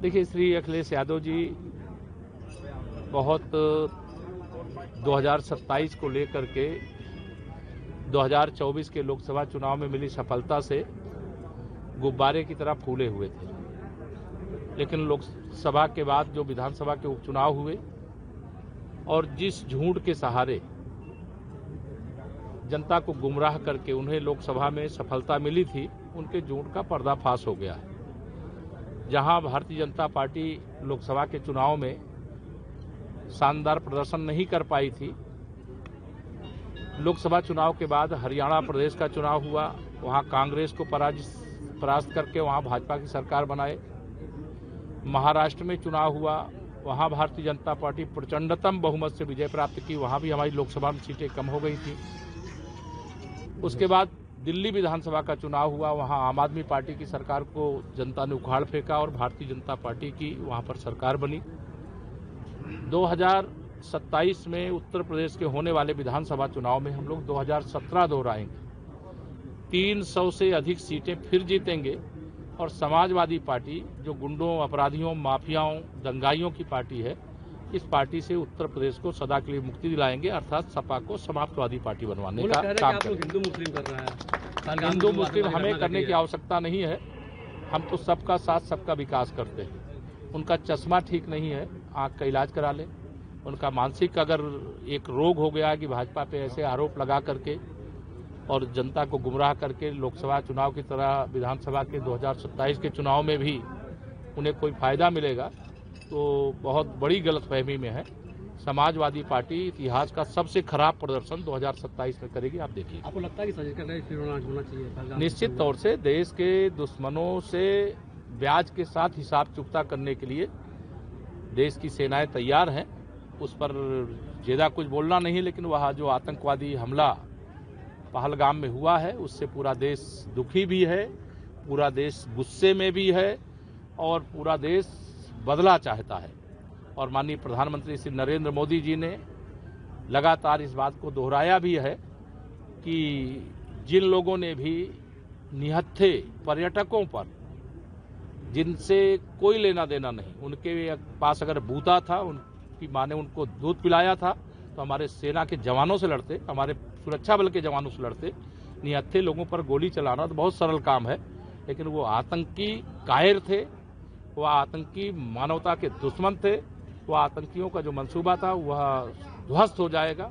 देखिए, श्री अखिलेश यादव जी बहुत 2027 को लेकर के 2024 के लोकसभा चुनाव में मिली सफलता से गुब्बारे की तरह फूले हुए थे। लेकिन लोकसभा के बाद जो विधानसभा के उपचुनाव हुए और जिस झूठ के सहारे जनता को गुमराह करके उन्हें लोकसभा में सफलता मिली थी, उनके झूठ का पर्दाफाश हो गया है। जहां भारतीय जनता पार्टी लोकसभा के चुनाव में शानदार प्रदर्शन नहीं कर पाई थी, लोकसभा चुनाव के बाद हरियाणा प्रदेश का चुनाव हुआ, वहां कांग्रेस को परास्त करके वहां भाजपा की सरकार बनाए। महाराष्ट्र में चुनाव हुआ, वहां भारतीय जनता पार्टी प्रचंडतम बहुमत से विजय प्राप्त की, वहां भी हमारी लोकसभा में सीटें कम हो गई थी। उसके बाद दिल्ली विधानसभा का चुनाव हुआ, वहां आम आदमी पार्टी की सरकार को जनता ने उखाड़ फेंका और भारतीय जनता पार्टी की वहां पर सरकार बनी। 2027 में उत्तर प्रदेश के होने वाले विधानसभा चुनाव में हम लोग 2017 दोहराएंगे, 300 से अधिक सीटें फिर जीतेंगे और समाजवादी पार्टी जो गुंडों, अपराधियों, माफियाओं, दंगाइयों की पार्टी है, इस पार्टी से उत्तर प्रदेश को सदा के लिए मुक्ति दिलाएंगे, अर्थात सपा को समाजवादी पार्टी बनवाने का काम करेंगे। हिंदू मुस्लिम कर रहा है, हिंदू मुस्लिम हमें करने की आवश्यकता नहीं है। हम तो सबका साथ सबका विकास करते हैं। उनका चश्मा ठीक नहीं है, आंख का इलाज करा लें। उनका मानसिक अगर एक रोग हो गया है कि भाजपा पे ऐसे आरोप लगा करके और जनता को गुमराह करके लोकसभा चुनाव की तरह विधानसभा के 2027 के चुनाव में भी उन्हें कोई फायदा मिलेगा, तो बहुत बड़ी गलतफहमी में है। समाजवादी पार्टी इतिहास का सबसे खराब प्रदर्शन 2027 में करेगी, आप देखिए। आपको लगता है कि साजिश करना होना चाहिए? निश्चित तौर से देश के दुश्मनों से ब्याज के साथ हिसाब चुकता करने के लिए देश की सेनाएं तैयार हैं। उस पर ज्यादा कुछ बोलना नहीं, लेकिन वह जो आतंकवादी हमला पहलगाम में हुआ है, उससे पूरा देश दुखी भी है, पूरा देश गुस्से में भी है और पूरा देश बदला चाहता है। और माननीय प्रधानमंत्री श्री नरेंद्र मोदी जी ने लगातार इस बात को दोहराया भी है कि जिन लोगों ने भी निहत्थे पर्यटकों पर, जिनसे कोई लेना देना नहीं, उनके पास अगर बूता था, उनकी मां ने उनको दूध पिलाया था, तो हमारे सेना के जवानों से लड़ते, हमारे सुरक्षा बल के जवानों से लड़ते। निहत्थे लोगों पर गोली चलाना तो बहुत सरल काम है, लेकिन वो आतंकी कायर थे, वह आतंकी मानवता के दुश्मन थे। वह आतंकियों का जो मंसूबा था वह ध्वस्त हो जाएगा।